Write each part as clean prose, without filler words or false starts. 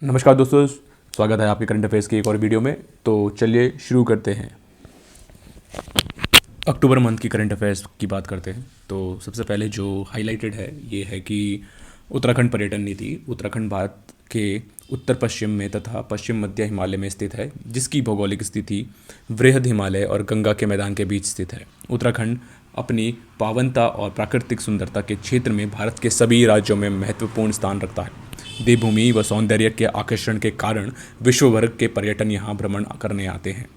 नमस्कार दोस्तों, स्वागत है आपके करंट अफेयर्स की एक और वीडियो में। तो चलिए शुरू करते हैं। अक्टूबर मंथ की करंट अफेयर्स की बात करते हैं। तो सबसे पहले जो हाईलाइटेड है ये है कि उत्तराखंड पर्यटन नीति उत्तराखंड भारत के उत्तर पश्चिम में तथा पश्चिम मध्य हिमालय में स्थित है, जिसकी भौगोलिक स्थिति वृहद हिमालय और गंगा के मैदान के बीच स्थित है। उत्तराखंड अपनी पावनता और प्राकृतिक सुंदरता के क्षेत्र में भारत के सभी राज्यों में महत्वपूर्ण स्थान रखता है। देवभूमि व सौंदर्य के आकर्षण के कारण विश्व भर के पर्यटन यहाँ भ्रमण करने आते हैं।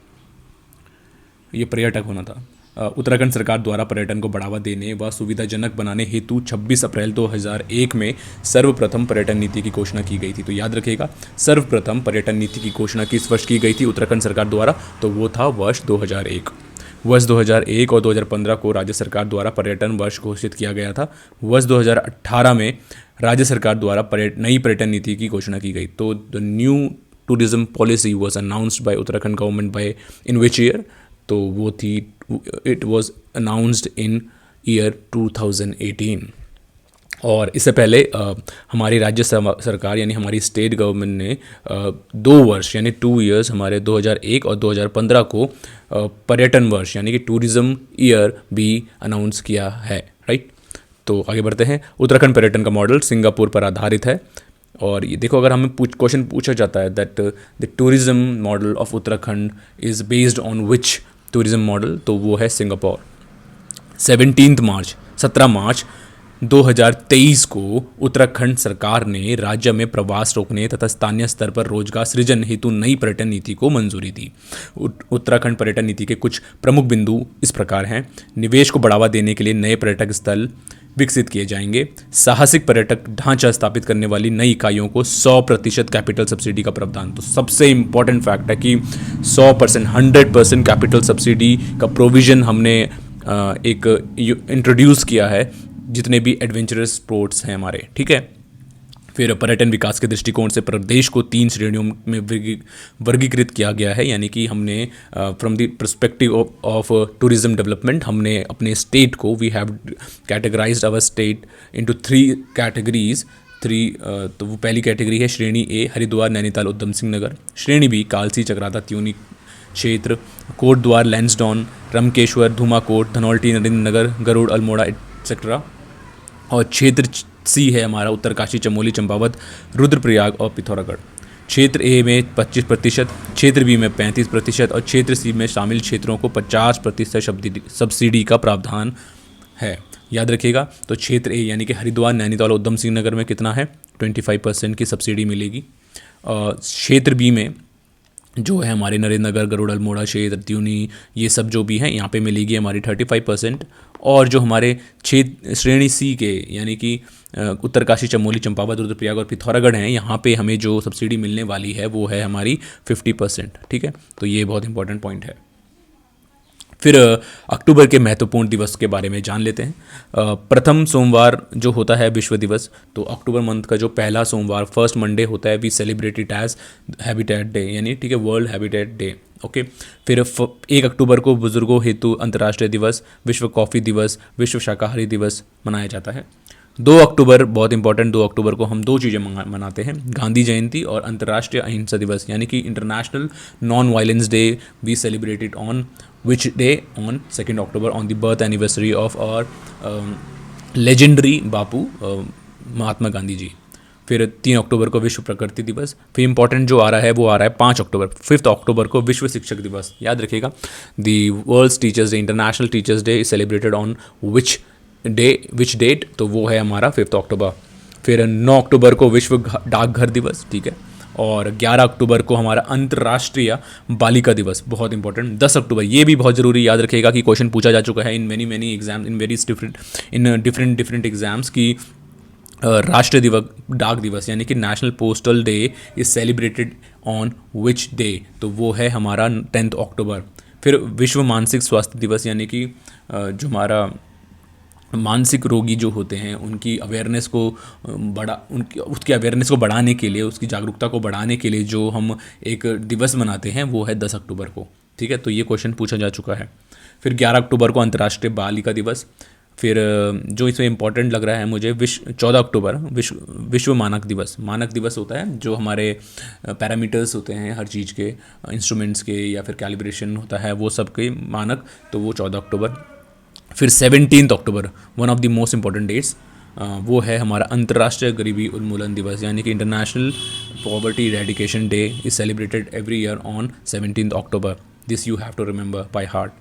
ये पर्यटक होना था। उत्तराखंड सरकार द्वारा पर्यटन को बढ़ावा देने व सुविधाजनक बनाने हेतु 26 अप्रैल 2001 में सर्वप्रथम पर्यटन नीति की घोषणा की गई थी। तो याद रखिएगा, सर्वप्रथम पर्यटन नीति की घोषणा किस वर्ष की गई थी उत्तराखंड सरकार द्वारा? तो वो था वर्ष 2001। वर्ष 2001 और 2015 को राज्य सरकार द्वारा पर्यटन वर्ष घोषित किया गया था। वर्ष 2018 में राज्य सरकार द्वारा नई पर्यटन नीति की घोषणा की गई। तो the new tourism policy was announced by Uttarakhand government by in which year? तो वो थी, it was announced in year 2018। और इससे पहले हमारी राज्य सरकार यानी हमारी स्टेट गवर्नमेंट ने 2 वर्ष यानी 2 ईयर्स हमारे 2001 और 2015 को पर्यटन वर्ष यानी कि टूरिज्म ईयर भी अनाउंस किया है, राइट। तो आगे बढ़ते हैं। उत्तराखंड पर्यटन का मॉडल सिंगापुर पर आधारित है। और ये देखो, अगर हमें क्वेश्चन पूछा जाता है that the tourism model of Uttarakhand is based on which tourism model, तो वो है सिंगापुर। 17 मार्च 2023 को उत्तराखंड सरकार ने राज्य में प्रवास रोकने तथा स्थानीय स्तर पर रोजगार सृजन हेतु नई पर्यटन नीति को मंजूरी दी। उत्तराखंड पर्यटन नीति के कुछ प्रमुख बिंदु इस प्रकार हैं। निवेश को बढ़ावा देने के लिए नए पर्यटक स्थल विकसित किए जाएंगे। साहसिक पर्यटक ढांचा स्थापित करने वाली नई इकाइयों को 100% कैपिटल सब्सिडी का प्रावधान। तो सबसे इंपॉर्टेंट फैक्ट है कि 100%, 100% कैपिटल सब्सिडी का प्रोविज़न हमने एक इंट्रोड्यूस किया है जितने भी एडवेंचरस स्पोर्ट्स हैं हमारे, ठीक है। फिर पर्यटन विकास के दृष्टिकोण से प्रदेश को 3 श्रेणियों में वर्गीकृत किया गया है। यानी कि हमने from the perspective of tourism development हमने अपने स्टेट को, we have categorized our state into 3 categories. तो वो पहली कैटेगरी है श्रेणी ए हरिद्वार, नैनीताल, उधम सिंह नगर। श्रेणी बी कालसी, चक्राता, त्यूनी क्षेत्र, कोटद्वार, लैंसडॉन, रमकेश्वर, धूमाकोट, धनौल्टी, नरेंद्र नगर, गरुड़, अल्मोड़ा एक्सेट्रा। और क्षेत्र सी है हमारा उत्तरकाशी, चमोली, चंपावत, रुद्रप्रयाग और पिथौरागढ़। क्षेत्र ए में 25%, क्षेत्र बी में 35% और क्षेत्र सी में शामिल क्षेत्रों को 50% सब्सिडी का प्रावधान है। याद रखिएगा, तो क्षेत्र ए यानी कि हरिद्वार, नैनीताल और उधम सिंह नगर में कितना है? 25% की सब्सिडी मिलेगी। क्षेत्र बी में जो है हमारे नरेंद्र नगर, गरुड़, अल्मोड़ा क्षेत्र, त्यूनी, ये सब जो भी हैं यहाँ पे मिलेगी हमारी 35%। और जो हमारे श्रेणी सी के यानी कि उत्तरकाशी, चमोली, चंपावत, रुद्रप्रयाग और पिथौरागढ़ हैं, यहाँ पे हमें जो सब्सिडी मिलने वाली है वो है हमारी 50%, ठीक है। तो ये बहुत इंपॉर्टेंट पॉइंट है। फिर अक्टूबर के महत्वपूर्ण दिवस के बारे में जान लेते हैं। प्रथम सोमवार जो होता है विश्व दिवस, तो अक्टूबर मंथ का जो पहला सोमवार, फर्स्ट मंडे होता है, we celebrate it as habitat day, यानी ठीक है, वर्ल्ड हैबिटेट डे, ओके। फिर 1 अक्टूबर को बुजुर्गों हेतु अंतर्राष्ट्रीय दिवस, विश्व कॉफ़ी दिवस, विश्व शाकाहारी दिवस मनाया जाता है। 2 अक्टूबर बहुत इंपॉर्टेंट, 2 अक्टूबर को हम 2 चीज़ें मनाते हैं, गांधी जयंती और अंतर्राष्ट्रीय अहिंसा दिवस, यानी कि international non violence day. We celebrate it on which day? On 2nd October, on the birth anniversary of our legendary बापू महात्मा गांधी जी। फिर 3 अक्टूबर को विश्व प्रकृति दिवस। फिर इंपॉर्टेंट जो आ रहा है वो आ रहा है 5 अक्टूबर, 5th अक्टूबर को विश्व शिक्षक दिवस। याद रखिएगा, the world's teachers day, international teachers day is celebrated on which date? तो वो है हमारा 5th अक्टूबर। फिर 9 अक्टूबर को विश्व डाकघर दिवस, ठीक है। और 11 अक्टूबर को हमारा अंतर्राष्ट्रीय बालिका दिवस, बहुत इंपॉर्टेंट। 10 अक्टूबर, ये भी बहुत ज़रूरी, याद रखिएगा कि क्वेश्चन पूछा जा चुका है in many exam, in different exams की राष्ट्रीय दिवस, डाक दिवस यानी कि national postal day is celebrated on which day? तो वो है हमारा 10th अक्टूबर। फिर विश्व मानसिक स्वास्थ्य दिवस, यानी कि जो हमारा मानसिक रोगी जो होते हैं उनकी अवेयरनेस को उसकी अवेयरनेस को बढ़ाने के लिए, उसकी जागरूकता को बढ़ाने के लिए जो हम एक दिवस मनाते हैं वो है 10 अक्टूबर को, ठीक है। तो ये क्वेश्चन पूछा जा चुका है। फिर 11 अक्टूबर को अंतर्राष्ट्रीय बालिका दिवस, फिर जो इसमें इम्पोर्टेंट लग रहा है मुझे 14 अक्टूबर विश्व मानक दिवस होता है, जो हमारे पैरामीटर्स होते हैं हर चीज़ के, इंस्ट्रूमेंट्स के या फिर कैलिब्रेशन होता है वो सब के मानक, तो वो 14 अक्टूबर। फिर 17 अक्टूबर, one of the most important dates, वो है हमारा अंतर्राष्ट्रीय गरीबी उन्मूलन दिवस, यानी कि international poverty eradication day is celebrated every year on 17 October. This you have to remember by heart,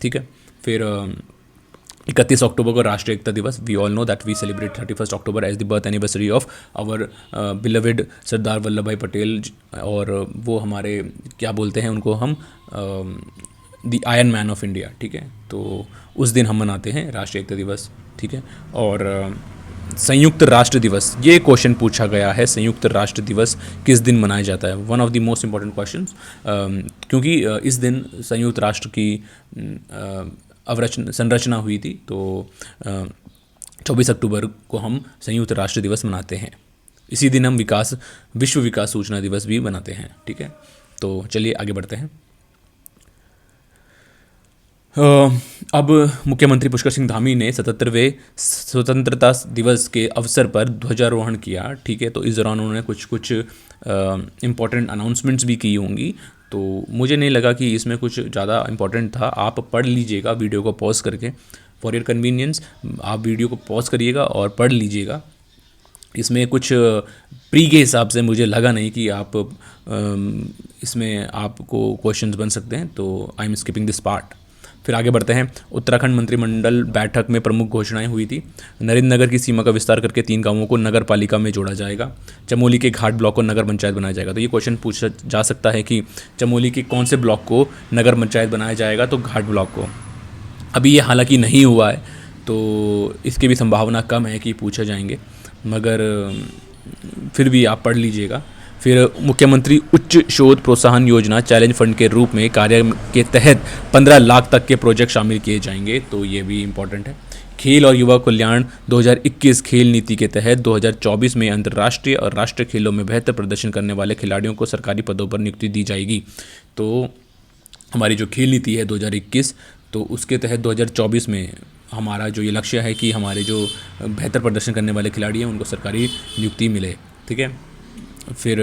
ठीक है। फिर 31 अक्टूबर को राष्ट्रीय एकता दिवस, we all know that we celebrate 31 October as the birth anniversary of our beloved Sardar Vallabhbhai Patel, और वो हमारे क्या बोलते हैं उनको हम, the iron man of India, ठीक है। तो उस दिन हम मनाते हैं राष्ट्रीय एकता दिवस, ठीक है। और संयुक्त राष्ट्र दिवस, ये क्वेश्चन पूछा गया है, संयुक्त राष्ट्र दिवस किस दिन मनाया जाता है, one of the most important question, क्योंकि इस दिन संयुक्त राष्ट्र की संरचना हुई थी, तो 24 अक्टूबर को हम संयुक्त राष्ट्र दिवस मनाते हैं। इसी दिन हम विश्व विकास सूचना दिवस भी मनाते हैं, ठीक है। तो चलिए आगे बढ़ते हैं। अब मुख्यमंत्री पुष्कर सिंह धामी ने 77वें स्वतंत्रता दिवस के अवसर पर ध्वजारोहण किया, ठीक है। तो इस दौरान उन्होंने कुछ इम्पॉर्टेंट अनाउंसमेंट्स भी की होंगी, तो मुझे नहीं लगा कि इसमें कुछ ज़्यादा इम्पॉर्टेंट था। आप पढ़ लीजिएगा वीडियो को पॉज करके, फॉर योर कन्वीनियंस आप वीडियो को पॉज करिएगा और पढ़ लीजिएगा। इसमें कुछ प्री के हिसाब से मुझे लगा नहीं कि आप इसमें आपको क्वेश्चंस बन सकते हैं, तो I am skipping this part. फिर आगे बढ़ते हैं। उत्तराखंड मंत्रिमंडल बैठक में प्रमुख घोषणाएं हुई थी। नरेंद्र नगर की सीमा का विस्तार करके 3 गांवों को नगर पालिका में जोड़ा जाएगा। चमोली के घाट ब्लॉक को नगर पंचायत बनाया जाएगा। तो ये क्वेश्चन पूछा जा सकता है कि चमोली के कौन से ब्लॉक को नगर पंचायत बनाया जाएगा, तो घाट ब्लॉक को। अभी ये हालांकि नहीं हुआ है, तो इसकी भी संभावना कम है कि पूछे जाएंगे, मगर फिर भी आप पढ़ लीजिएगा। फिर मुख्यमंत्री उच्च शोध प्रोत्साहन योजना चैलेंज फंड के रूप में कार्य के तहत 15 लाख तक के प्रोजेक्ट शामिल किए जाएंगे, तो ये भी इम्पॉर्टेंट है। खेल और युवा कल्याण 2021 खेल नीति के तहत 2024 में अंतर्राष्ट्रीय और राष्ट्रीय खेलों में बेहतर प्रदर्शन करने वाले खिलाड़ियों को सरकारी पदों पर नियुक्ति दी जाएगी। तो हमारी जो खेल नीति है 2021, तो उसके तहत 2024 में हमारा जो ये लक्ष्य है कि हमारे जो बेहतर प्रदर्शन करने वाले खिलाड़ी हैं उनको सरकारी नियुक्ति मिले, ठीक है। फिर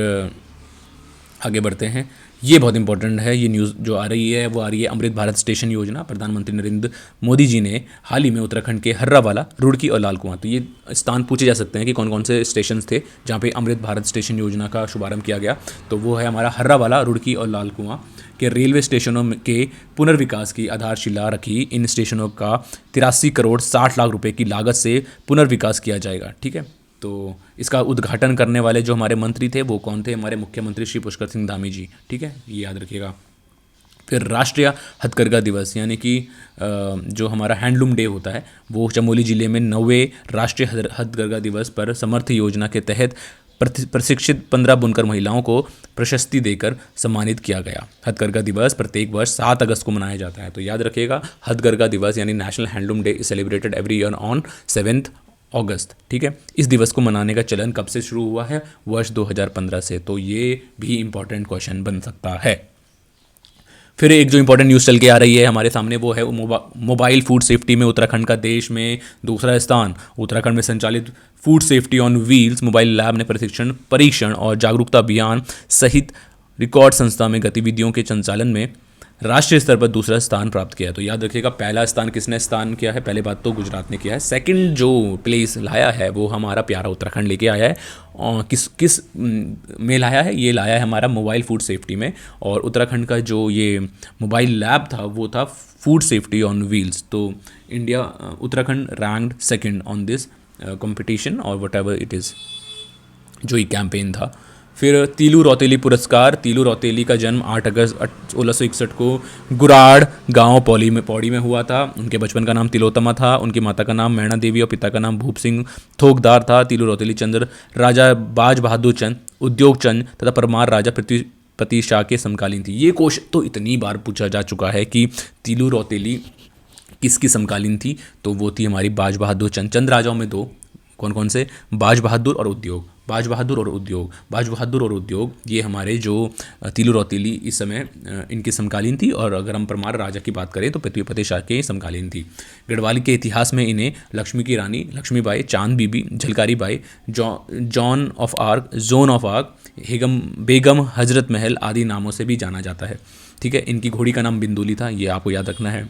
आगे बढ़ते हैं। ये बहुत इंपॉर्टेंट है, ये न्यूज़ जो आ रही है वो आ रही है अमृत भारत स्टेशन योजना। प्रधानमंत्री नरेंद्र मोदी जी ने हाल ही में उत्तराखंड के हर्रावाला, रुड़की और लाल कुआं, तो ये स्थान पूछे जा सकते हैं कि कौन कौन से स्टेशन थे जहाँ पे अमृत भारत स्टेशन योजना का शुभारंभ किया गया। तो वो है हमारा हर्रावाला, रुड़की और लाल कुआं के रेलवे स्टेशनों के पुनर्विकास की आधारशिला रखी। इन स्टेशनों का 83 करोड़ 60 लाख रुपए की लागत से पुनर्विकास किया जाएगा, ठीक है। तो इसका उद्घाटन करने वाले जो हमारे मंत्री थे वो कौन थे, हमारे मुख्यमंत्री श्री पुष्कर सिंह धामी जी, ठीक है, ये याद रखिएगा। फिर राष्ट्रीय हथकरघा दिवस, यानी कि जो हमारा हैंडलूम डे होता है, वो चमोली जिले में 9वें राष्ट्रीय हथकरघा दिवस पर समर्थ योजना के तहत प्रशिक्षित 15 बुनकर महिलाओं को प्रशस्ति देकर सम्मानित किया गया। हथकरघा दिवस प्रत्येक वर्ष 7 अगस्त को मनाया जाता है, तो याद रखिएगा हथकरघा दिवस यानी national handloom day is celebrated every year on 7 अगस्त, ठीक है। इस दिवस को मनाने का चलन कब से शुरू हुआ है, वर्ष 2015 से, तो ये भी इंपॉर्टेंट क्वेश्चन बन सकता है। फिर एक जो इंपॉर्टेंट न्यूज़ चल के आ रही है हमारे सामने, वो है मोबाइल फूड सेफ्टी में उत्तराखंड का देश में दूसरा स्थान। उत्तराखंड में संचालित food safety on wheels mobile lab ने परीक्षण और जागरूकता अभियान सहित रिकॉर्ड संस्था में गतिविधियों के संचालन में राष्ट्रीय स्तर पर दूसरा स्थान प्राप्त किया। तो याद रखिएगा पहला स्थान किसने स्थान किया है, पहले बात तो गुजरात ने किया है। सेकंड जो प्लेस लाया है वो हमारा प्यारा उत्तराखंड लेके आया है। और किस में लाया है, ये लाया है हमारा मोबाइल फूड सेफ्टी में। और उत्तराखंड का जो ये मोबाइल लैब था वो था फूड सेफ्टी ऑन व्हील्स। तो India Uttarakhand ranked second on this competition और वट एवर इट इज़, जो ये कैंपेन था। फिर तीलू रौतेली पुरस्कार, तीलू रौतेली का जन्म 8 अगस्त 1661 को गुराड़ गांव पौड़ी में हुआ था। उनके बचपन का नाम तिलोत्तमा था। उनकी माता का नाम मैणा देवी और पिता का नाम भूप सिंह थोकदार था। तीलू रौतेली चंद्र राजा बाज बहादुर चंद, उद्योग चंद तथा परमार राजा पृथ्वीपति शाह के समकालीन थी। ये क्वेश्चन तो इतनी बार पूछा जा चुका है कि तीलू रौतेली किसकी समकालीन थी, तो वो थी हमारी बाज बहादुर चंद। चंद राजाओं में 2, कौन कौन से, बाज बहादुर और उद्योग। बाज बहादुर और उद्योग। बाज बहादुर और उद्योग ये हमारे जो तीलू रौतेली इस समय इनके समकालीन थी, और अगर हम परमार राजा की बात करें तो पृथ्वीपति शाह के समकालीन थी। गढ़वाल के इतिहास में इन्हें लक्ष्मी की रानी, Lakshmibai, Chand Bibi, Jhalkari Bai, Joan of Arc, Joan of Arc, Begum, Hazrat Mahal आदि नामों से भी जाना जाता है। ठीक है, इनकी घोड़ी का नाम बिंदुली था, ये आपको याद रखना है।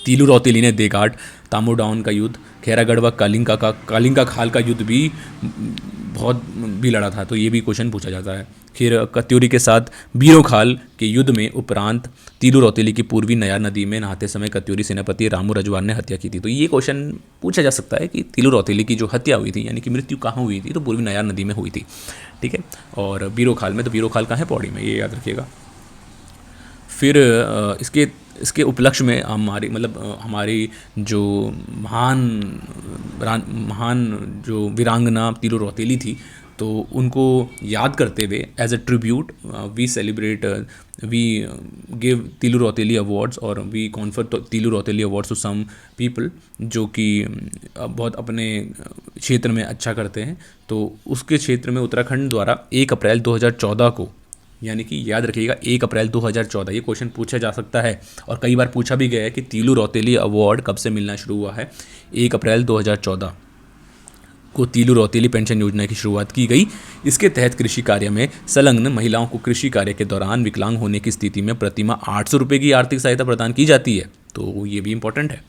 तीलू रौतेली ने देगाट, तामोडाउन का युद्ध, खैरागढ़ व कालिंका खाल का युद्ध भी बहुत भी लड़ा था, तो ये भी क्वेश्चन पूछा जाता है। फिर कत्यूरी के साथ बीरो खाल के युद्ध में उपरांत तीलू रौतेली की पूर्वी नयार नदी में नहाते समय कत्यूरी सेनापति रामू रजवान ने हत्या की थी। तो ये क्वेश्चन पूछा जा सकता है कि तीलू रौतेली की जो हत्या हुई थी, यानी कि मृत्यु कहाँ हुई थी, तो पूर्वी नयार नदी में हुई थी। ठीक है, और बीरो खाल में, तो बीरो खाल कहाँ है, पौड़ी में, ये याद रखिएगा। फिर इसके उपलक्ष्य में हमारी जो महान जो वीरांगना तीलू रौतेली थी, तो उनको याद करते हुए as a tribute we give Teelu Rauteli awards, और we confer Teelu Rauteli awards to some people जो कि बहुत अपने क्षेत्र में अच्छा करते हैं। तो उसके क्षेत्र में उत्तराखंड द्वारा 1 अप्रैल 2014 को, यानी कि याद रखिएगा 1 अप्रैल 2014, ये क्वेश्चन पूछा जा सकता है, और कई बार पूछा भी गया है कि तीलू रौतेली अवार्ड कब से मिलना शुरू हुआ है। 1 अप्रैल 2014 को तीलू रौतेली पेंशन योजना की शुरुआत की गई। इसके तहत कृषि कार्य में संलग्न महिलाओं को कृषि कार्य के दौरान विकलांग होने की स्थिति में प्रतिमाह 800 रुपये की आर्थिक सहायता प्रदान की जाती है, तो ये भी इंपॉर्टेंट है।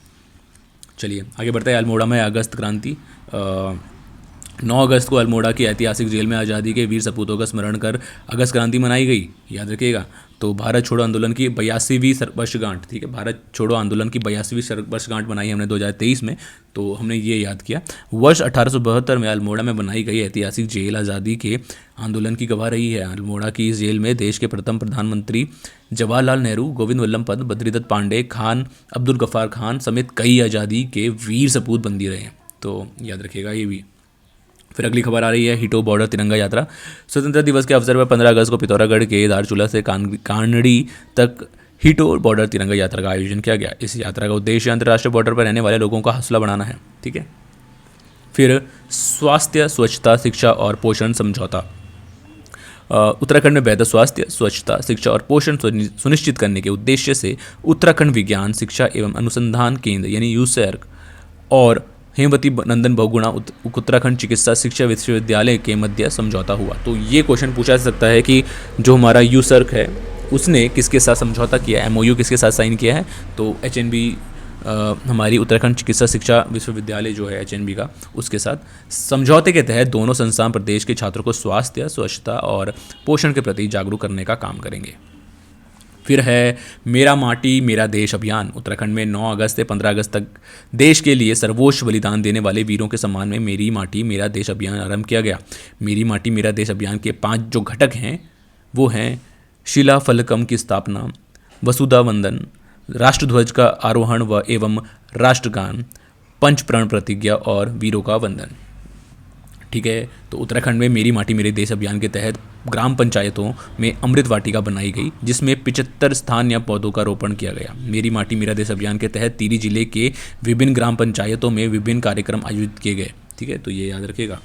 चलिए आगे बढ़ते हैं। अल्मोड़ा में अगस्त क्रांति। 9 अगस्त को अल्मोड़ा की ऐतिहासिक जेल में आज़ादी के वीर सपूतों का स्मरण कर अगस्त क्रांति मनाई गई, याद रखिएगा। तो भारत छोड़ो आंदोलन की 82वीं वर्षगांठ, ठीक है, भारत छोड़ो आंदोलन की 82वीं वर्षगांठ बनाई हमने 2023 में, तो हमने ये याद किया। वर्ष 1872 में अल्मोड़ा में बनाई गई ऐतिहासिक जेल आज़ादी के आंदोलन की गवाह रही है। अल्मोड़ा की इस जेल में देश के प्रथम प्रधानमंत्री जवाहरलाल नेहरू, गोविंद वल्लभ पंत, बद्रीदत्त पांडे, खान अब्दुल गफ्फार खान समेत कई आज़ादी के वीर सपूत बंदी रहे हैं, तो याद रखिएगा ये भी। फिर अगली खबर आ रही है, हिटो बॉर्डर तिरंगा यात्रा। स्वतंत्रता दिवस के अवसर पर 15 अगस्त को पिथौरागढ़ के धारचूला से कानड़ी तक हिटो बॉर्डर तिरंगा यात्रा का आयोजन किया गया। इस यात्रा का उद्देश्य अंतर्राष्ट्रीय बॉर्डर पर रहने वाले लोगों का हौसला बढ़ाना है। ठीक है, फिर स्वास्थ्य, स्वच्छता, शिक्षा और पोषण समझौता। उत्तराखंड में बेहतर स्वास्थ्य, स्वच्छता, शिक्षा और पोषण सुनिश्चित करने के उद्देश्य से उत्तराखंड विज्ञान शिक्षा एवं अनुसंधान केंद्र यानी यूसैर्क और हेमवती नंदन बहुगुणा उत्तराखंड चिकित्सा शिक्षा विश्वविद्यालय के मध्य समझौता हुआ। तो ये क्वेश्चन पूछा जा सकता है कि जो हमारा यूसर्क है उसने किसके साथ समझौता किया है, एमओयू किसके साथ साइन किया है, तो एचएनबी हमारी उत्तराखंड चिकित्सा शिक्षा विश्वविद्यालय जो है एचएनबी का, उसके साथ समझौते के तहत दोनों संस्थान प्रदेश के छात्रों को स्वास्थ्य, स्वच्छता और पोषण के प्रति जागरूक करने का काम करेंगे। फिर है मेरा माटी मेरा देश अभियान। उत्तराखंड में 9 अगस्त से 15 अगस्त तक देश के लिए सर्वोच्च बलिदान देने वाले वीरों के सम्मान में मेरी माटी मेरा देश अभियान आरंभ किया गया। मेरी माटी मेरा देश अभियान के 5 जो घटक हैं वो हैं शिला फलकम की स्थापना, वसुधा वंदन, राष्ट्रध्वज का आरोहण व एवं राष्ट्रगान, पंच प्रण प्रतिज्ञा और वीरों का वंदन। ठीक है, तो उत्तराखंड में मेरी माटी मेरे देश अभियान के तहत ग्राम पंचायतों में अमृत वाटिका बनाई गई, जिसमें 75 स्थान या पौधों का रोपण किया गया। मेरी माटी मेरा देश अभियान के तहत टिहरी जिले के विभिन्न ग्राम पंचायतों में विभिन्न कार्यक्रम आयोजित किए गए। ठीक है, तो ये याद रखिएगा।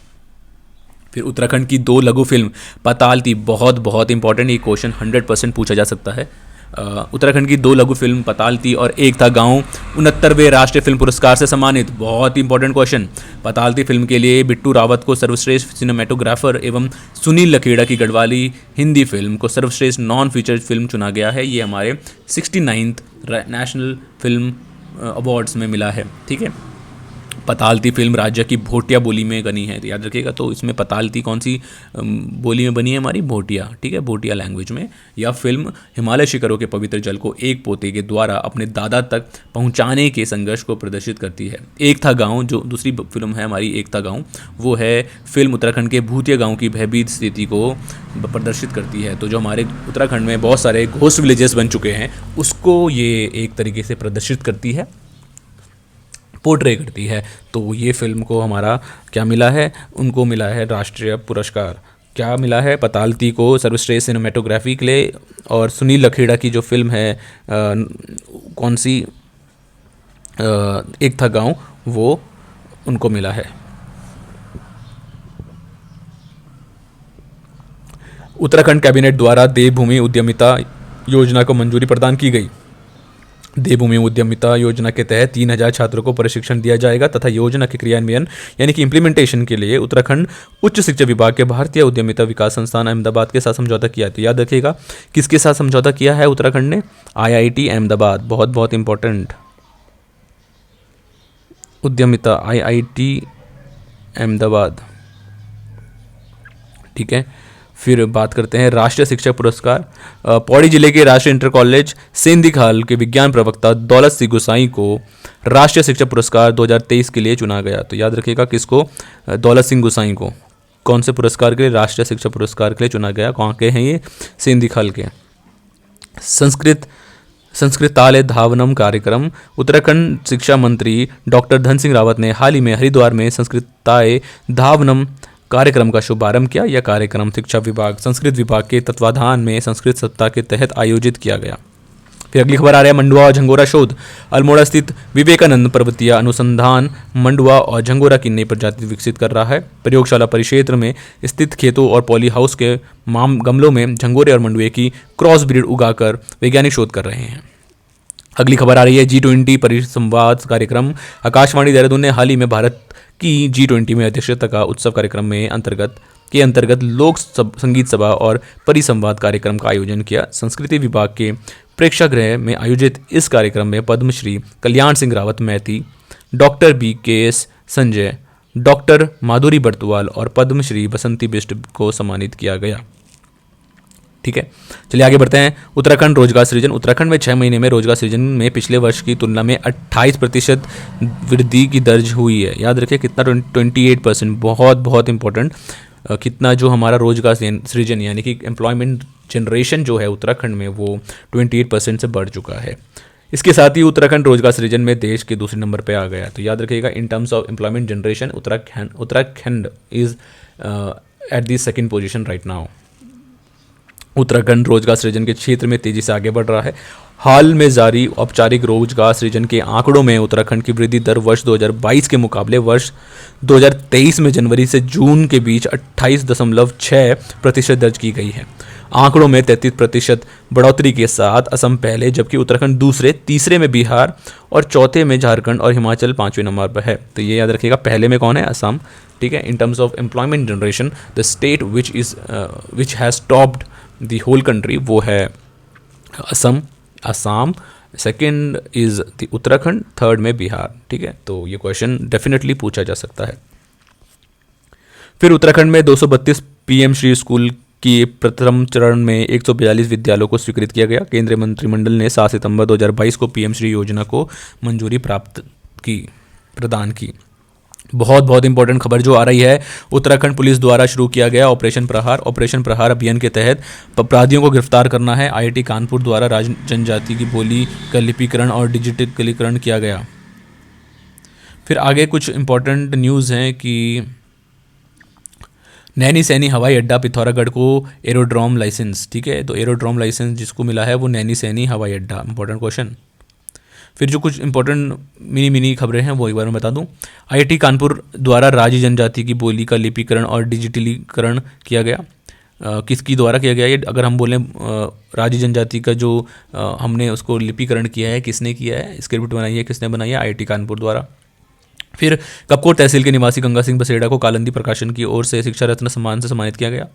फिर उत्तराखंड की 2 लघु फिल्म पतालती, बहुत इंपॉर्टेंट, ये क्वेश्चन 100% पूछा जा सकता है। उत्तराखंड की 2 लघु फिल्म पतालती और एक था गांव 69वें राष्ट्रीय फिल्म पुरस्कार से सम्मानित। बहुत इंपॉर्टेंट क्वेश्चन। पतालती फिल्म के लिए बिट्टू रावत को सर्वश्रेष्ठ सिनेमेटोग्राफर एवं सुनील लखेड़ा की गढ़वाली हिंदी फिल्म को सर्वश्रेष्ठ नॉन फीचर फिल्म चुना गया है। ये हमारे 69th नेशनल फिल्म अवार्ड्स में मिला है। ठीक है, पतालती फिल्म राज्य की भोटिया बोली में बनी है, तो याद रखिएगा। तो इसमें पतालती कौन सी बोली में बनी है, हमारी भोटिया। ठीक है, भोटिया लैंग्वेज में। यह फिल्म हिमालय शिखरों के पवित्र जल को एक पोते के द्वारा अपने दादा तक पहुंचाने के संघर्ष को प्रदर्शित करती है। एक था गांव, जो दूसरी फिल्म है हमारी एक था गांव, वो है फिल्म उत्तराखंड के भूतिया गाँव की भयभीत स्थिति को प्रदर्शित करती है। तो जो हमारे उत्तराखंड में बहुत सारे घोस्ट विलेजेस बन चुके हैं उसको ये एक तरीके से प्रदर्शित करती है, पोर्ट्रे करती है। तो ये फिल्म को हमारा क्या मिला है, उनको मिला है राष्ट्रीय पुरस्कार। क्या मिला है, पतालती को सर्वश्रेष्ठ सिनेमेटोग्राफी के लिए, और सुनील लखेड़ा की जो फिल्म है कौन सी एक था गांव, वो उनको मिला है। उत्तराखंड कैबिनेट द्वारा देवभूमि उद्यमिता योजना को मंजूरी प्रदान की गई। देवभूमि उद्यमिता योजना के तहत 3,000 छात्रों को प्रशिक्षण दिया जाएगा तथा योजना के क्रियान्वयन यानी कि इम्प्लीमेंटेशन के लिए उत्तराखंड उच्च शिक्षा विभाग के भारतीय उद्यमिता विकास संस्थान अहमदाबाद के साथ समझौता किया। तो याद रखिएगा किसके साथ समझौता किया है उत्तराखंड ने? IIT अहमदाबाद, बहुत बहुत इंपॉर्टेंट। उद्यमिता IIT अहमदाबाद, ठीक है। फिर बात करते हैं राष्ट्रीय शिक्षक पुरस्कार। पौड़ी जिले के राष्ट्रीय इंटर कॉलेज सेंधिखाल के विज्ञान प्रवक्ता दौलत सिंह गुसाई को राष्ट्रीय शिक्षक पुरस्कार 2023 के लिए चुना गया। तो याद रखिएगा किसको? दौलत सिंह गुसाई को। कौन से पुरस्कार के लिए? राष्ट्रीय शिक्षक पुरस्कार के लिए चुना गया। कहाँ के हैं ये? सेंधिखाल के। संस्कृतालय धावनम कार्यक्रम। उत्तराखंड शिक्षा मंत्री डॉक्टर धन सिंह रावत ने हाल ही में हरिद्वार में संस्कृतालय धावनम कार्यक्रम का शुभारंभ किया। यह कार्यक्रम शिक्षा विभाग संस्कृत विभाग के तत्वाधान में संस्कृत सप्ताह के तहत आयोजित किया गया। फिर अगली खबर आ रहा है मंडुआ और झंगोरा शोध। अल्मोड़ा स्थित विवेकानंद पर्वतीय अनुसंधान मंडुआ और झंगोरा की नई प्रजाति विकसित कर रहा है। प्रयोगशाला परिक्षेत्र में स्थित खेतों और पॉली हाउस के गमलों में झंगोरे और मंडुए की क्रॉस ब्रीड उगाकर वैज्ञानिक शोध कर रहे हैं। अगली खबर आ रही है G20 परिसंवाद कार्यक्रम। आकाशवाणी देहरादून ने हाल ही में भारत की G20 में अध्यक्षता का उत्सव कार्यक्रम में अंतर्गत लोक संगीत सभा और परिसंवाद कार्यक्रम का आयोजन किया। संस्कृति विभाग के प्रेक्षागृह में आयोजित इस कार्यक्रम में Padma Shri Kalyan Singh Rawat Maiti, doctor BKS Sanjay, doctor Madhuri Bartwal और पद्मश्री बसंती बिष्ट को सम्मानित किया गया। ठीक है, चलिए आगे बढ़ते हैं। उत्तराखंड रोजगार सृजन। उत्तराखंड में 6 महीने में रोजगार सृजन में पिछले वर्ष की तुलना में 28% वृद्धि की दर्ज हुई है। याद रखिए कितना? 28%। बहुत बहुत इंपॉर्टेंट। कितना जो हमारा रोजगार सृजन यानी कि एम्प्लॉयमेंट जनरेशन जो है उत्तराखंड में वो 28% से बढ़ चुका है। इसके साथ ही उत्तराखंड रोजगार सृजन में देश के दूसरे नंबर पर आ गया। तो याद रखिएगा इन terms of employment generation Uttarakhand is at the second position right now. Uttarakhand रोजगार सृजन के क्षेत्र में तेजी से आगे बढ़ रहा है। हाल में जारी औपचारिक रोजगार सृजन के आंकड़ों में उत्तराखंड की वृद्धि दर वर्ष 2022 के मुकाबले वर्ष 2023 में जनवरी से जून के बीच 28.6% दर्ज की गई है। आंकड़ों में 33% बढ़ोतरी के साथ असम पहले, जबकि उत्तराखंड दूसरे, तीसरे में बिहार और चौथे में झारखंड और हिमाचल 5वें नंबर पर है। तो ये याद रखिएगा पहले में कौन है? असम। ठीक है, in terms of employment generation the state which has topped the whole country वो है Assam, second is the Uttarakhand, third में बिहार। ठीक है, तो ये क्वेश्चन डेफिनेटली पूछा जा सकता है। फिर उत्तराखंड में 232 PM श्री स्कूल की प्रथम चरण में 142 विद्यालयों को स्वीकृत किया गया। केंद्रीय मंत्रिमंडल ने 7 सितंबर 2022 को PM श्री योजना को मंजूरी प्रदान की। बहुत बहुत इंपॉर्टेंट खबर जो आ रही है, उत्तराखंड पुलिस द्वारा शुरू किया गया ऑपरेशन प्रहार अभियान के तहत अपराधियों को गिरफ्तार करना है। IIT कानपुर द्वारा राज जनजाति की बोली का लिपिकरण और डिजिटलीकरण किया गया। फिर आगे कुछ इंपॉर्टेंट न्यूज़ हैं कि नैनी सैनी हवाई अड्डा पिथौरागढ़ को एरोड्रोम लाइसेंस। ठीक है, तो एरोड्रोम लाइसेंस जिसको मिला है वो नैनी सैनी हवाई अड्डा। Important question. फिर जो कुछ इंपॉर्टेंट मिनी खबरें हैं वो एक बार मैं बता दूं। IIT कानपुर द्वारा राजी जनजाति की बोली का लिपिकरण और डिजिटलीकरण किया गया। किसकी द्वारा किया गया ये? अगर हम बोलें राजी जनजाति का जो हमने उसको लिपिकरण किया है, किसने किया है? स्क्रिप्ट बनाई है, किसने बनाई है? IIT कानपुर द्वारा। फिर कपकोट तहसील के निवासी गंगा सिंह बसेड़ा को कालंदी प्रकाशन की ओर से शिक्षा रत्न सम्मान से सम्मानित किया गया।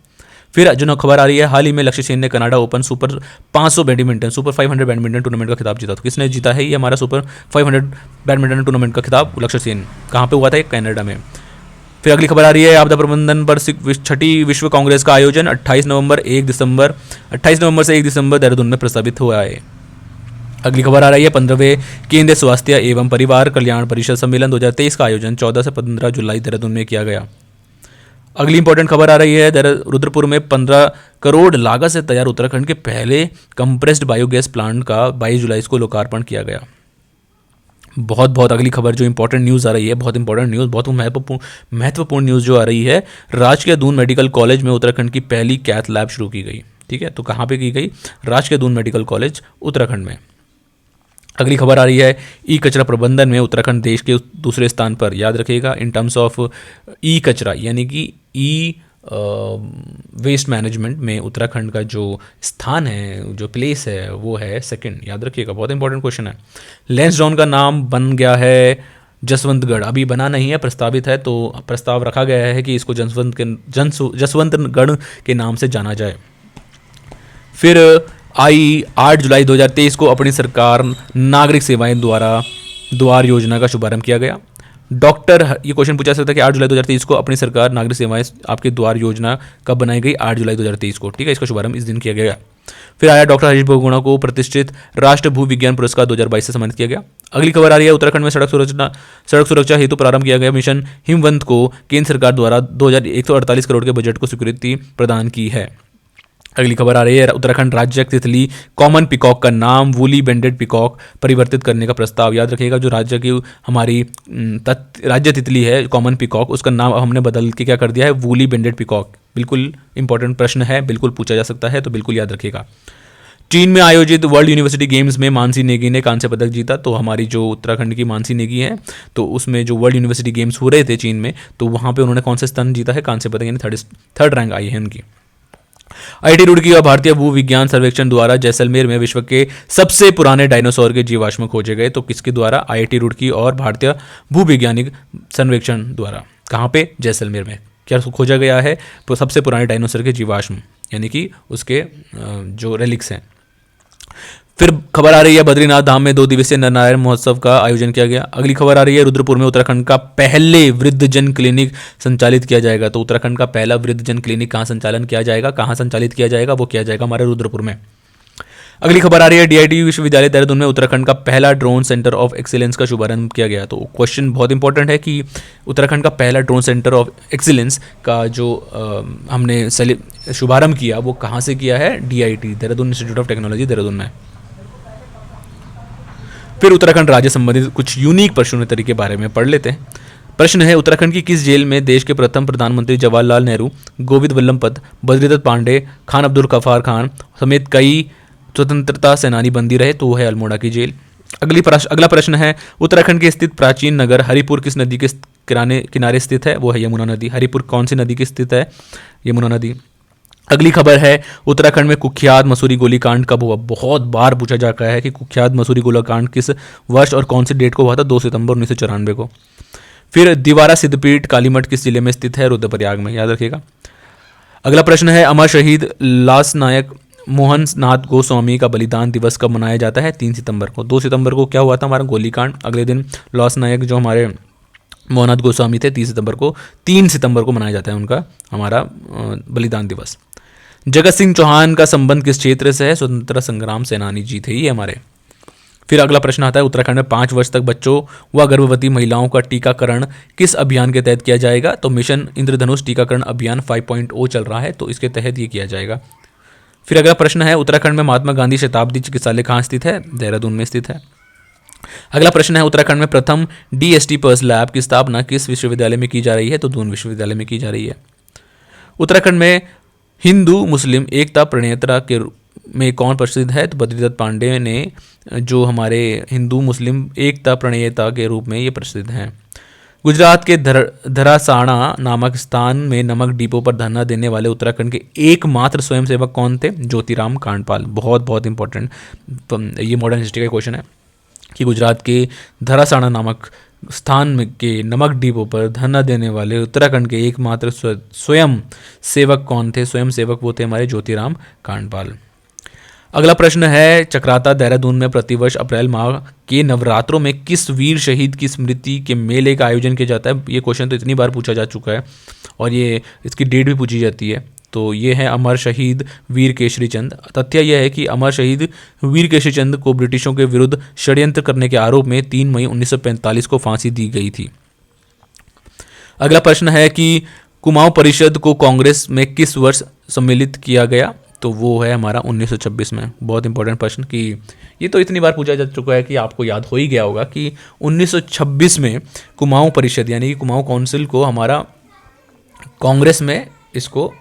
फिर जो खबर आ रही है, हाल ही में लक्ष्य सेन ने Canada open super 500 badminton super 500 badminton tournament का खिताब जीता। तो किसने जीता है ये हमारा सुपर 500 बैडमिंटन टूर्नामेंट का खिताब? लक्ष्य सेन। कहाँ पे हुआ था? कनाडा में। फिर अगली खबर आ रही है, आपदा प्रबंधन पर 6ठी विश्व कांग्रेस का आयोजन 28 नवंबर से 1 दिसंबर देहरादून में प्रस्तावित हुआ है। अगली खबर आ रही है, 15वें केंद्रीय स्वास्थ्य एवं परिवार कल्याण परिषद सम्मेलन 2023 का आयोजन 14 से 15 जुलाई देहरादून में किया गया। अगली इंपॉर्टेंट खबर आ रही है, रुद्रपुर में 15 करोड़ लागत से तैयार उत्तराखंड के पहले कंप्रेस्ड बायोगैस प्लांट का 22 जुलाई को लोकार्पण किया गया। बहुत बहुत अगली खबर जो इंपॉर्टेंट न्यूज़ आ रही है, बहुत इंपॉर्टेंट न्यूज़, बहुत महत्वपूर्ण न्यूज़ जो आ रही है, राजकीय दून मेडिकल कॉलेज में उत्तराखंड की पहली कैथ लैब शुरू की गई। ठीक है, तो कहाँ पे की गई? राजकीय दून मेडिकल कॉलेज उत्तराखंड में। अगली खबर आ रही है, ई कचरा प्रबंधन में उत्तराखंड देश के दूसरे स्थान पर। याद रखिएगा इन टर्म्स ऑफ ई कचरा यानी कि ई वेस्ट मैनेजमेंट में उत्तराखंड का जो स्थान है, जो प्लेस है, वो है सेकंड। याद रखिएगा, बहुत इंपॉर्टेंट क्वेश्चन है। लैंसडाउन का नाम बन गया है जसवंतगढ़, अभी बना नहीं है, प्रस्तावित है, तो प्रस्ताव रखा गया है कि इसको जसवंतगढ़ के नाम से जाना जाए। फिर आई 8 जुलाई 2023 को अपनी सरकार नागरिक सेवाएं द्वार योजना का शुभारंभ किया गया। डॉक्टर, ये क्वेश्चन पूछा सकता है कि 8 जुलाई 2023 को अपनी सरकार नागरिक सेवाएं आपके द्वार योजना कब बनाई गई? 8 जुलाई 2023 को, ठीक है, इसका शुभारंभ इस दिन किया गया। फिर आया डॉक्टर हरीश बहुगुणा को प्रतिष्ठित राष्ट्र भू विज्ञान पुरस्कार 2022 से सम्मानित किया गया। अगली खबर आ रही है, उत्तराखंड में सड़क सुरक्षा हेतु प्रारंभ किया गया मिशन हिमवंत को केंद्र सरकार द्वारा 2148 करोड़ के बजट को स्वीकृति प्रदान की है। अगली खबर आ रही है, उत्तराखंड राज्य तितली कॉमन पिकॉक का नाम वूली बेंडेड पिकॉक परिवर्तित करने का प्रस्ताव। याद रखिएगा, जो राज्य की हमारी राज्य तितली है कॉमन पिकॉक, उसका नाम हमने बदल के क्या कर दिया है? Woolly bended peacock. बिल्कुल इंपॉर्टेंट प्रश्न है, बिल्कुल पूछा जा सकता है, तो बिल्कुल याद रखिएगा। चीन में आयोजित वर्ल्ड यूनिवर्सिटी गेम्स में मानसी नेगी ने कांस्य पदक जीता। तो हमारी जो उत्तराखंड की मानसी नेगी है, तो उसमें जो वर्ल्ड यूनिवर्सिटी गेम्स हो रहे थे चीन में, तो वहाँ पे उन्होंने कौन सा स्थान जीता है? कांस्य पदक, यानी थर्ड रैंक आई है उनकी। आईआईटी रुड़की और भारतीय भू विज्ञान सर्वेक्षण द्वारा जैसलमेर में विश्व के सबसे पुराने डायनासोर के जीवाश्म खोजे गए। तो किसके द्वारा? आईआईटी रुड़की और भारतीय भू वैज्ञानिक सर्वेक्षण द्वारा। कहाँ पे? जैसलमेर में। क्या खोजा गया है? तो सबसे पुराने डायनासोर के जीवाश्म, यानी कि उसके जो रेलिक्स हैं। फिर खबर आ रही है, बद्रीनाथ धाम में 2 दिवसीय नरनारायण महोत्सव का आयोजन किया गया। अगली खबर आ रही है, रुद्रपुर में उत्तराखंड का पहले वृद्धजन क्लिनिक संचालित किया जाएगा। तो उत्तराखंड का पहला वृद्धजन क्लिनिक कहाँ संचालन किया जाएगा, कहाँ संचालित किया जाएगा? वो किया जाएगा हमारे रुद्रपुर में। अगली खबर आ रही है, डीआईटी विश्वविद्यालय देहरादून में उत्तराखंड का पहला ड्रोन सेंटर ऑफ एक्सीलेंस का शुभारंभ किया गया। तो क्वेश्चन बहुत इंपॉर्टेंट है कि उत्तराखंड का पहला ड्रोन सेंटर ऑफ एक्सीलेंस का जो हमने शुभारंभ किया, वो कहाँ से किया है? DIT, Dehradun institute of technology, Dehradun में। फिर उत्तराखंड राज्य संबंधित कुछ यूनिक प्रश्नोत्तरी के बारे में पढ़ लेते हैं। प्रश्न है, उत्तराखंड की किस जेल में देश के प्रथम प्रधानमंत्री जवाहरलाल नेहरू, गोविंद वल्लभ पंत, बद्रीदत्त पांडे, खान अब्दुल गफ्फार खान समेत कई स्वतंत्रता सेनानी बंदी रहे? तो वो है अल्मोड़ा की जेल। अगला प्रश्न है, उत्तराखंड के स्थित प्राचीन नगर हरिपुर किस नदी के किनारे स्थित है? वो है यमुना नदी। हरिपुर कौन सी नदी की स्थित है? यमुना नदी। अगली खबर है, उत्तराखंड में कुख्यात मसूरी गोलीकांड कब हुआ? बहुत बार पूछा जाता है कि कुख्यात मसूरी गोलीकांड किस वर्ष और कौन सी डेट को हुआ था? 2 सितंबर 1994 को। फिर दीवारा सिद्धपीठ कालीमठ किस जिले में स्थित है? रुद्रप्रयाग में, याद रखिएगा। अगला प्रश्न है, अमर शहीद लास नायक मोहन नाथ गोस्वामी का बलिदान दिवस कब मनाया जाता है? 3 सितंबर को। 2 सितंबर को क्या हुआ था? हमारा गोलीकांड। अगले दिन लास नायक जो हमारे मोहन नाथ गोस्वामी थे, 3 सितंबर को मनाया जाता है उनका हमारा बलिदान दिवस। जगत सिंह चौहान का संबंध किस क्षेत्र से है? स्वतंत्रता संग्राम सेनानी जी थे ये हमारे। फिर अगला प्रश्न आता है, उत्तराखंड में 5 वर्ष तक बच्चों व गर्भवती महिलाओं का टीकाकरण किस अभियान के तहत किया जाएगा? तो मिशन इंद्रधनुष टीकाकरण अभियान 5.0 चल रहा है, तो इसके तहत ये किया जाएगा। फिर अगला प्रश्न है, उत्तराखंड में महात्मा गांधी शताब्दी चिकित्सालय कहाँ स्थित है? देहरादून में स्थित है। अगला प्रश्न है, उत्तराखंड में प्रथम डीएसटी पल्स लैब की स्थापना किस विश्वविद्यालय में की जा रही है? तो दून विश्वविद्यालय में की जा रही है। उत्तराखंड में हिंदू मुस्लिम एकता प्रणेता के में कौन प्रसिद्ध है? तो बद्रीदत्त पांडे ने, जो हमारे हिंदू मुस्लिम एकता प्रणेता के रूप में ये प्रसिद्ध हैं। गुजरात के धरासाणा नामक स्थान में नमक डिपो पर धरना देने वाले उत्तराखंड के एकमात्र स्वयंसेवक कौन थे? ज्योतिराम कांडपाल। बहुत इंपॉर्टेंट, ये मॉडर्न हिस्ट्री का क्वेश्चन है कि गुजरात के धरासाणा नामक स्थान में के नमक डिपो पर धरना देने वाले उत्तराखंड के एकमात्र स्वयं सेवक कौन थे? स्वयं सेवक वो थे हमारे ज्योतिराम कांडपाल। अगला प्रश्न है, चक्राता देहरादून में प्रतिवर्ष अप्रैल माह के नवरात्रों में किस वीर शहीद की स्मृति के मेले का आयोजन किया जाता है? ये क्वेश्चन तो इतनी बार पूछा जा चुका है और ये इसकी डेट भी पूछी जाती है। तो ये है अमर शहीद वीर केशरी चंद। तथ्य यह है कि अमर शहीद वीर केशरी चंद को ब्रिटिशों के विरुद्ध षड्यंत्र करने के आरोप में 3 मई 1945 को फांसी दी गई थी। अगला प्रश्न है कि कुमाऊं परिषद को कांग्रेस में किस वर्ष सम्मिलित किया गया? तो वो है हमारा 1926 में। बहुत इंपॉर्टेंट प्रश्न कि ये तो इतनी बार पूछा जा चुका है कि आपको याद हो ही गया होगा कि 1926 में कुमाऊं परिषद यानी कि कुमाऊं काउंसिल को हमारा कांग्रेस में इसको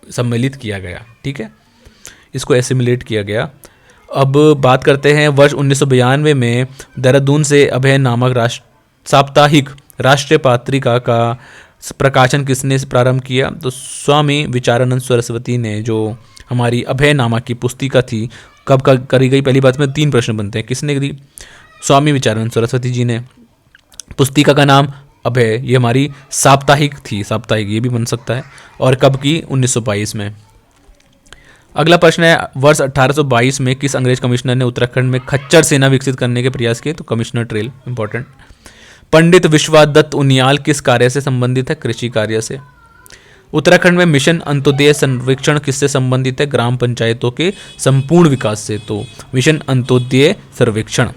सम्मिलित किया गया। ठीक है, इसको एसिमिलेट किया गया। अब बात करते हैं वर्ष 1992 में देहरादून से अभय नामक साप्ताहिक राष्ट्रीय पत्रिका का प्रकाशन किसने प्रारंभ किया? तो स्वामी विचारानंद सरस्वती ने। जो हमारी अभय नामा की पुस्तिका थी कब करी गई? पहली बात में 3 प्रश्न बनते हैं, किसने दी? स्वामी विचारानंद सरस्वती जी ने। पुस्तिका का नाम अभय, ये हमारी साप्ताहिक थी, साप्ताहिक ये भी बन सकता है। और कब की? 1922 में। अगला प्रश्न है, वर्ष 1822 में किस अंग्रेज कमिश्नर ने उत्तराखंड में खच्चर सेना विकसित करने के प्रयास किए? तो कमिश्नर ट्रेल, इंपॉर्टेंट। पंडित विश्वादत्त उनियाल किस कार्य से संबंधित है? कृषि कार्य से। उत्तराखंड में मिशन अंत्योदय सर्वेक्षण किससे संबंधित है? ग्राम पंचायतों के संपूर्ण विकास से। तो मिशन अंत्योदय सर्वेक्षण।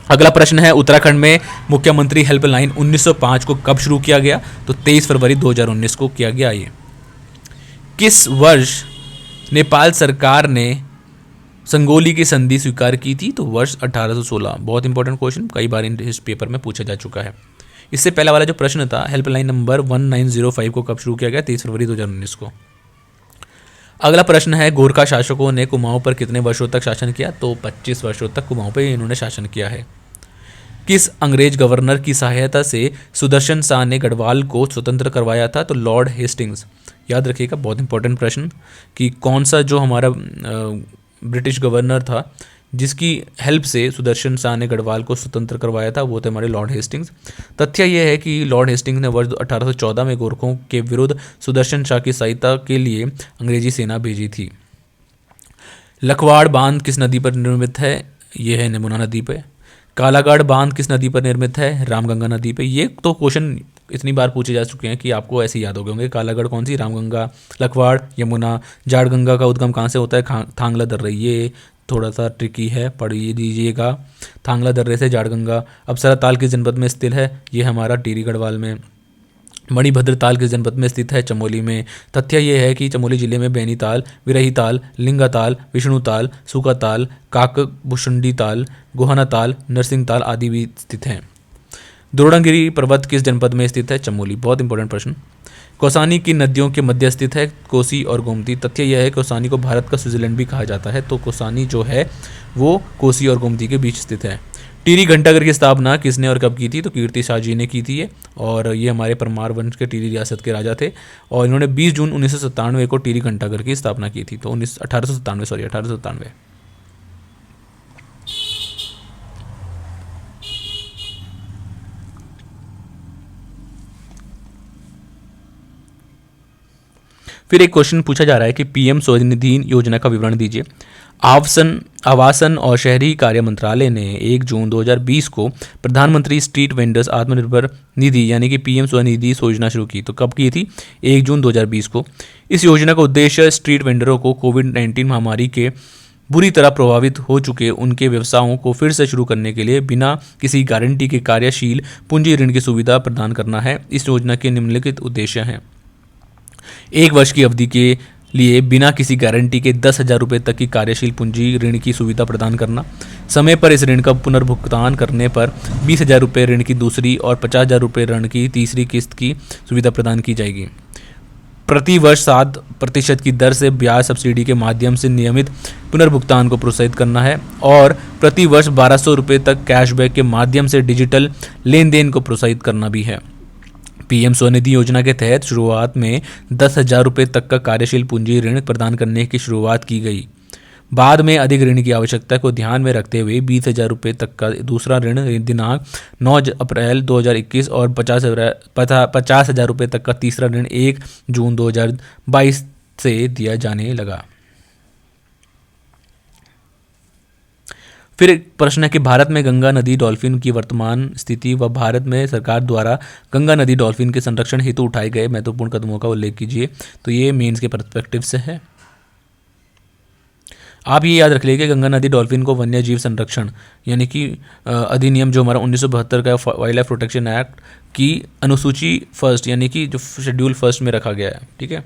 अगला प्रश्न है, उत्तराखंड में मुख्यमंत्री हेल्पलाइन 1905 को कब शुरू किया गया? तो 23 फरवरी 2019 को किया गया। ये किस वर्ष नेपाल सरकार ने संगोली की संधि स्वीकार की थी? तो वर्ष 1816। बहुत इंपॉर्टेंट क्वेश्चन, कई बार इस पेपर में पूछा जा चुका है। इससे पहला वाला जो प्रश्न था, हेल्पलाइन नंबर 1905 को कब शुरू किया गया? 23 फरवरी 2019 को। अगला प्रश्न है, गोरखा शासकों ने कुमाऊं पर कितने वर्षों तक शासन किया? तो 25 वर्षों तक कुमाऊं पर इन्होंने शासन किया है। किस अंग्रेज गवर्नर की सहायता से सुदर्शन शाह ने गढ़वाल को स्वतंत्र करवाया था? तो लॉर्ड हेस्टिंग्स। याद रखिएगा, बहुत इंपॉर्टेंट प्रश्न, कि कौन सा जो हमारा ब्रिटिश गवर्नर था जिसकी हेल्प से सुदर्शन शाह ने गढ़वाल को स्वतंत्र करवाया था, वो थे हमारे लॉर्ड हेस्टिंग्स। तथ्य यह है कि लॉर्ड हेस्टिंग्स ने वर्ष 1814 में गोरखों के विरुद्ध सुदर्शन शाह की सहायता के लिए अंग्रेजी सेना भेजी थी। लखवाड़ बांध किस नदी पर निर्मित है? यह है यमुना नदी पर। कालागढ़ बांध किस नदी पर निर्मित है? रामगंगा नदी पे। ये तो क्वेश्चन इतनी बार पूछे जा चुके हैं कि आपको ऐसे याद हो गए होंगे। कालागढ़ कौन सी? रामगंगा। लखवाड़ यमुना। जाड़गंगा का उद्गम कहाँ से होता है? थांगला दर्रे। ये थोड़ा सा ट्रिकी है, पढ़ लीजिएगा। थांगला दर्रे से जाड़गंगा। अप्सरा ताल किस जनपद में स्थित है? ये हमारा टिहरी गढ़वाल में। मणिभद्र ताल किस जनपद में स्थित है? चमोली में। तथ्य यह है कि चमोली जिले में बैनी ताल, विरही ताल, लिंगा ताल, विष्णु ताल, सूखा ताल, काकभुशुंडी ताल, गोहाना ताल, नरसिंह ताल आदि भी स्थित हैं। द्रोणागिरी पर्वत किस जनपद में स्थित है? चमोली। बहुत इंपॉर्टेंट प्रश्न। कौसानी की नदियों के मध्य स्थित है? कोसी और गोमती। तथ्य यह है कौसानी को भारत का स्विट्जरलैंड भी कहा जाता है, तो कौसानी जो है वो कोसी और गोमती के बीच स्थित है। टिहरी घंटाघर की स्थापना किसने और कब की थी? तो कीर्ति शाह जी ने की थी ये, और ये हमारे परमार वंश के टिहरी रियासत के राजा थे, और इन्होंने 20 जून 1997 को टिहरी घंटाघर की स्थापना की थी। तो 1897। फिर एक क्वेश्चन पूछा जा रहा है कि पीएम स्वनिधि योजना का विवरण दीजिए। आवासन और शहरी कार्य मंत्रालय ने 1 जून 2020 को प्रधानमंत्री स्ट्रीट वेंडर्स आत्मनिर्भर निधि यानी कि पीएम स्वनिधि योजना शुरू की। तो कब की थी? 1 जून 2020 को। इस योजना का उद्देश्य स्ट्रीट वेंडरों को कोविड-19 महामारी के बुरी तरह प्रभावित हो चुके उनके व्यवसायों को फिर से शुरू करने के लिए बिना किसी गारंटी के कार्यशील पूंजी ऋण की सुविधा प्रदान करना है। इस योजना के निम्नलिखित उद्देश्य हैं। 1 वर्ष की अवधि के लिए बिना किसी गारंटी के 10,000 रुपये तक की कार्यशील पूंजी ऋण की सुविधा प्रदान करना। समय पर इस ऋण का पुनर्भुगतान करने पर 20,000 रुपये ऋण की दूसरी और 50,000 रुपये ऋण की तीसरी किस्त की सुविधा प्रदान की जाएगी। प्रति वर्ष 7% की दर से ब्याज सब्सिडी के माध्यम से नियमित पुनर्भुगतान को प्रोत्साहित करना है, और प्रति वर्ष 1,200 रुपये तक कैशबैक के माध्यम से डिजिटल लेन देन को प्रोत्साहित करना भी है। पीएम स्वनिधि योजना के तहत शुरुआत में 10,000 रुपये तक का कार्यशील पूंजी ऋण प्रदान करने की शुरुआत की गई। बाद में अधिक ऋण की आवश्यकता को ध्यान में रखते हुए 20,000 रुपये तक का दूसरा ऋण दिनांक 9 अप्रैल 2021 और 50,000 रुपये तक का तीसरा ऋण 1 जून 2022 से दिया जाने लगा। फिर प्रश्न है कि भारत में गंगा नदी डॉल्फिन की वर्तमान स्थिति व भारत में सरकार द्वारा गंगा नदी डॉल्फिन के संरक्षण हेतु उठाए गए महत्वपूर्ण कदमों का उल्लेख कीजिए। तो ये मेंस के पर्सपेक्टिव से है। आप ये याद रख लीजिए कि गंगा नदी डॉल्फिन को वन्य जीव संरक्षण यानी कि अधिनियम जो हमारा 1972 का वाइल्ड लाइफ प्रोटेक्शन एक्ट की अनुसूची फर्स्ट यानी कि जो शेड्यूल फर्स्ट में रखा गया है, ठीक है।